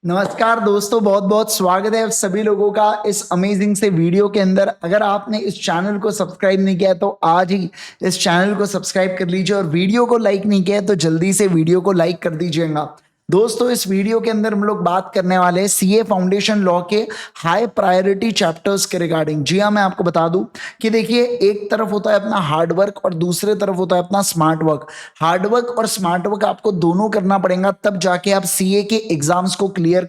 नमस्कार दोस्तों, बहुत बहुत स्वागत है आप सभी लोगों का इस अमेजिंग से वीडियो के अंदर। अगर आपने इस चैनल को सब्सक्राइब नहीं किया है तो आज ही इस चैनल को सब्सक्राइब कर लीजिए और वीडियो को लाइक नहीं किया है तो जल्दी से वीडियो को लाइक कर दीजिएगा। दोस्तों, इस वीडियो के अंदर हम लोग बात करने वाले हैं सीए फाउंडेशन लॉ के हाई प्रायोरिटी चैप्टर्स के रिगार्डिंग। जी हाँ, मैं आपको बता दूं कि देखिए, एक तरफ होता है अपना हार्ड वर्क और दूसरे तरफ होता है अपना स्मार्ट वर्क। हार्ड वर्क और स्मार्ट वर्क आपको दोनों करना पड़ेगा, तब जाके आप सीए के एग्जाम्स को क्लियर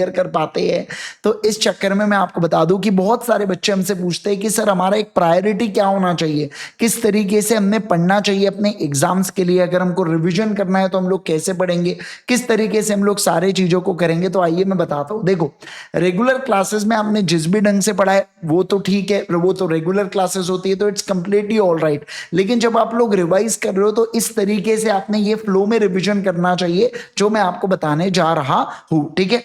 कर पाते हैं। तो इस चक्कर में मैं आपको बता दूं कि बहुत सारे बच्चे हमसे पूछते हैं कि सर हमारा एक प्रायोरिटी क्या होना चाहिए, किस तरीके से हमने पढ़ना चाहिए अपने एग्जाम्स के लिए, अगर हमको रिविजन करना है तो हम लोग कैसे पढ़ेंगे, किस तरीके से हम लोग सारे चीजों को करेंगे। तो आइए मैं बताता हूं। देखो, रेगुलर क्लासेस में आपने जिस भी ढंग से पढ़ा है वो तो ठीक है, वो तो रेगुलर क्लासेस होती है तो इट्स कंप्लीटली ऑल राइट। लेकिन जब आप लोग रिवाइज कर रहे हो तो इस तरीके से आपने ये फ्लो में रिविजन करना चाहिए जो मैं आपको बताने जा रहा हूं, ठीक है।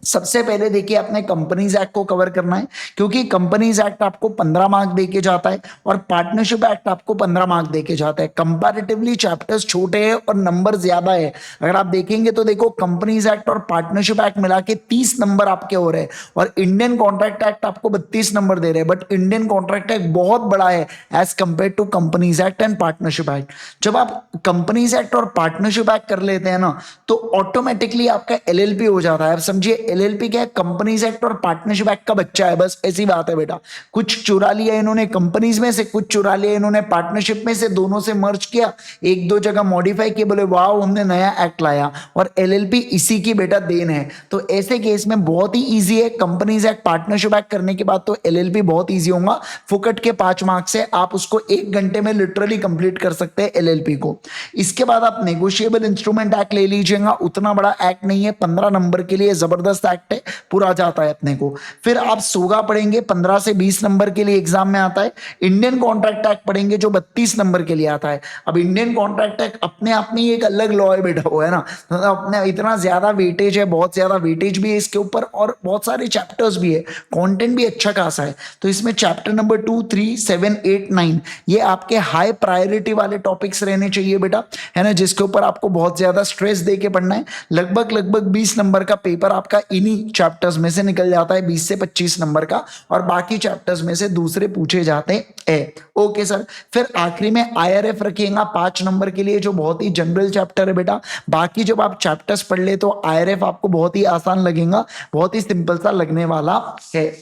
सबसे पहले देखिए, आपने कंपनीज एक्ट को कवर करना है, क्योंकि कंपनीज एक्ट आपको 15 मार्क देके जाता है और पार्टनरशिप एक्ट आपको 15 मार्क देके जाता है। कंपैरेटिवली चैप्टर्स छोटे हैं और नंबर ज्यादा है। अगर आप देखेंगे तो देखो, कंपनीज एक्ट और पार्टनरशिप एक्ट मिला के 30 नंबर आपके हो रहे हैं और इंडियन कॉन्ट्रैक्ट एक्ट आपको 32 नंबर दे रहे हैं। बट इंडियन कॉन्ट्रैक्ट एक्ट बहुत बड़ा है as compare to companies act and partnership act. जब आप कंपनीज एक्ट और पार्टनरशिप एक्ट कर लेते हैं ना, तो ऑटोमेटिकली आपका एलएलपी हो जाता है। आप समझिए, एलएलपी क्या है? कंपनीज एक्ट और पार्टनरशिप एक्ट का बच्चा है, बस ऐसी बात है बेटा। कुछ चुरा लिया इन्होंने कंपनीज में से, कुछ चुरा लिया इन्होंने पार्टनरशिप में से, दोनों से मर्ज किया, एक दो जगह मॉडिफाई किए, बोले वाह हमने नया एक्ट लाया। और एलएलपी इसी की बेटा देन है। तो ऐसे केस में बहुत ही ईजी है। कंपनीज एक्ट पार्टनरशिप एक्ट करने के बाद तो एलएलपी बहुत ईजी होगा। फुकट के 5 मार्क्स से आप उसको 1 घंटे में लिटरली कंप्लीट कर सकते हैं एलएलपी को। इसके बाद आप नेगोशिएबल इंस्ट्रूमेंट एक्ट ले लीजिएगा। उतना बड़ा एक्ट नहीं है, 15 नंबर के लिए जबरदस्त एक्ट है, पूरा जाता है अपने को। फिर आप सोगा पढ़ेंगे, 15 से 20 नंबर के लिए एग्जाम में आता है। इंडियन कॉन्ट्रैक्ट एक्ट पढ़ेंगे जो 32 नंबर के लिए आता है। अब इंडियन कॉन्ट्रैक्ट एक्ट अपने आप में एक अलग लॉ है बेटा, वो है ना, मतलब अपने इतना ज्यादा वेटेज है, बहुत ज्यादा वेटेज भी है इसके ऊपर और बहुत सारे चैप्टर्स भी है, कंटेंट भी अच्छा खासा है। तो इसमें चैप्टर नंबर 2, 3, 7, 8, 9 ये आपके हाई प्रायोरिटी वाले टॉपिक्स रहने चाहिए बेटा, है ना, जिसके ऊपर आपको बहुत ज्यादा स्ट्रेस दे के पढ़ना है। लगभग 20 नंबर का पेपर आपका इन्हीं चैप्टर्स में से निकल जाता है, 20 से 25 नंबर का, और बाकी चैप्टर्स में से दूसरे पूछे जाते हैं। Okay sir. फिर आखिरी में आईआरएफ रखिएगा 5 नंबर के लिए, जो बहुत ही जनरल चैप्टर है बेटा। बाकी जब आप चैप्टर्स पढ़ ले तो आईआरएफ आपको बहुत ही आसान लगेगा, बहुत ही सिंपल सा लगने वाला है।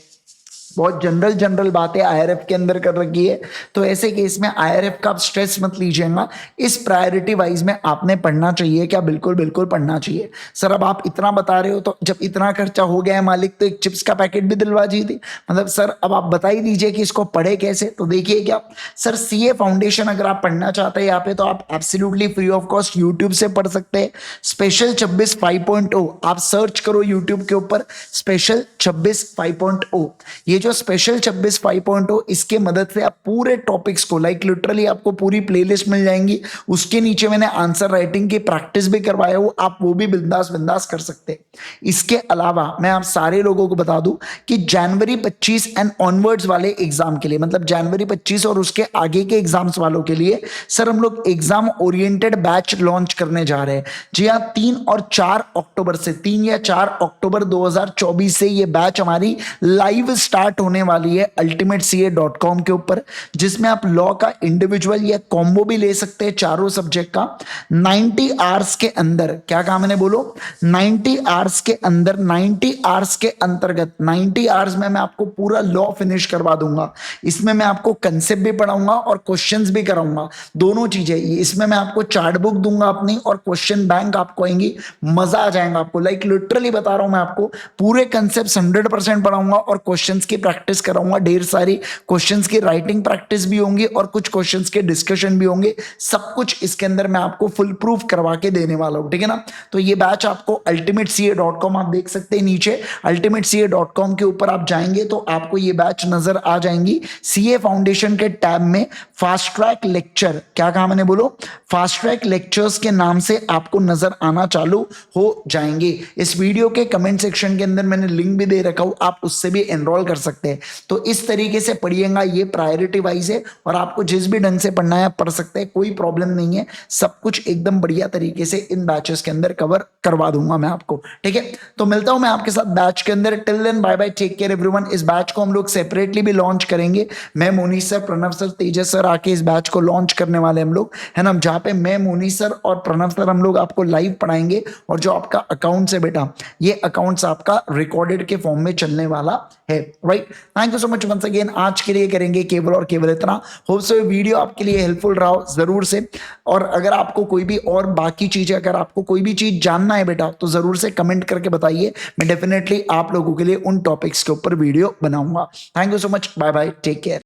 बहुत जनरल बातें आईआरएफ के अंदर कर रखी है। तो ऐसे केस में आईआरएफ का आप स्ट्रेस मत लीजिएगा, इस प्रायोरिटी वाइज में आपने पढ़ना चाहिए। क्या? बिल्कुल बिल्कुल पढ़ना चाहिए। सर अब आप इतना बता रहे हो तो जब इतना खर्चा हो गया है मालिक, तो एक चिप्स का पैकेट भी दिलवा दीजिए। मतलब सर अब आप बता ही दीजिए कि इसको पढ़े कैसे। तो देखिए, क्या सर, सीए फाउंडेशन अगर आप पढ़ना चाहते हैं यहाँ पे, तो आप absolutely free of cost YouTube से पढ़ सकते हैं। स्पेशल 26 5.0 आप सर्च करो यूट्यूब के ऊपर, स्पेशल 26 5.0। ये जो स्पेशल 26 5.0, इसके मदद से आप पूरे टॉपिक्स को लिटरली आपको पूरी प्लेलिस्ट मिल जाएंगी। उसके नीचे मैंने आंसर राइटिंग की प्रैक्टिस भी करवाया हो, आप वो भी बिंदास बिंदास कर सकते हैं। इसके अलावा मैं आप सारे लोगों को बता दूं कि जनवरी 25 एंड ऑनवर्ड्स वाले एग्जाम के लिए, मतलब जनवरी 25 और उसके आगे के एग्जाम्स वालों के लिए सर हम लोग एग्जाम ओरिएंटेड बैच लॉन्च करने जा रहे हैं। जी हाँ, 3 और 4 अक्टूबर से, 3 या 4 अक्टूबर 2024 से ये बैच हमारी लाइव स्टार्ट होने वाली है ultimateca.com के ऊपर, जिसमें आप लॉ का इंडिविजुअल या कॉम्बो भी ले सकते हैं चारों सब्जेक्ट का। 90 आवर्स के अंदर, क्या कहा मैंने, बोलो, 90 आवर्स के अंदर, 90 आवर्स के अंतर्गत 90 आवर्स में मैं आपको पूरा लॉ फिनिश करवा दूंगा। इसमें मैं आपको कंसेप्ट भी पढ़ाऊंगा और क्वेश्चंस भी कराऊंगा, दोनों चीजें। इसमें मैं आपको चार्ट बुक दूंगा अपनी और क्वेश्चन बैंक आपको आएंगी, मजा आ जाएगा आपको। लिटरली बता रहा हूं मैं आपको, पूरे कंसेप्ट 100% पढ़ाऊंगा और क्वेश्चंस की प्रैक्टिस कराऊंगा। ढेर सारी क्वेश्चंस की राइटिंग प्रैक्टिस भी होंगी और कुछ क्वेश्चंस के डिस्कशन भी होंगे। सब कुछ इसके अंदर मैं आपको फुल प्रूफ करवा के देने वाला हूं, ठीक है ना। तो ये बैच आपको ultimateca.com आप देख सकते हैं नीचे, ultimateca.com के ऊपर आप जाएंगे तो आपको ये बैच नजर आ जाएंगी। सीए फाउंडेशन के टैब में फास्ट ट्रैक लेक्चर, क्या कहा मैंने, बोलो, फास्ट ट्रैक लेक्चर्स के नाम से आपको नजर आना चालू हो जाएंगे। इस वीडियो के कमेंट सेक्शन के अंदर मैंने लिंक भी दे रखा हूं, आप उससे भी एनरोल कर सकते हैं। तो इस तरीके से पढ़िएगा, ये प्रायोरिटी वाइज है और आपको जिस भी ढंग से पढ़ना है आप पढ़ सकते हैं, कोई प्रॉब्लम नहीं है। सब कुछ एकदम बढ़िया तरीके से इन बैचेस के अंदर कवर करवा दूंगा मैं आपको, ठीक है। तो मिलता हूं मैं आपके साथ बैच के अंदर। Till then bye bye, take care everyone. इस बैच को हम लोग सेपरेटली भी लॉन्च करेंगे। मैं Monish sir, Pranav sir, Tejas sir आके इस बैच को लॉन्च करने वाले हम लोग, है ना, जहां पे मैं, मोनीश सर और प्रणव सर हम लोग आपको लाइव पढ़ाएंगे। और जो आपका अकाउंट्स है बेटा, ये अकाउंट्स आपका रिकॉर्डेड के फॉर्म में चलने वाला है, right. Thank you so much once again. आज के लिए करेंगे केवल और केवल इतना। होप सो वीडियो आपके लिए हेल्पफुल रहा हो जरूर से। और अगर आपको कोई भी और बाकी चीजें, अगर आपको कोई भी चीज जानना है बेटा, तो जरूर से कमेंट करके बताइए। मैं डेफिनेटली आप लोगों के लिए उन टॉपिक्स के ऊपर वीडियो बनाऊंगा। Thank you so much, bye bye, take care.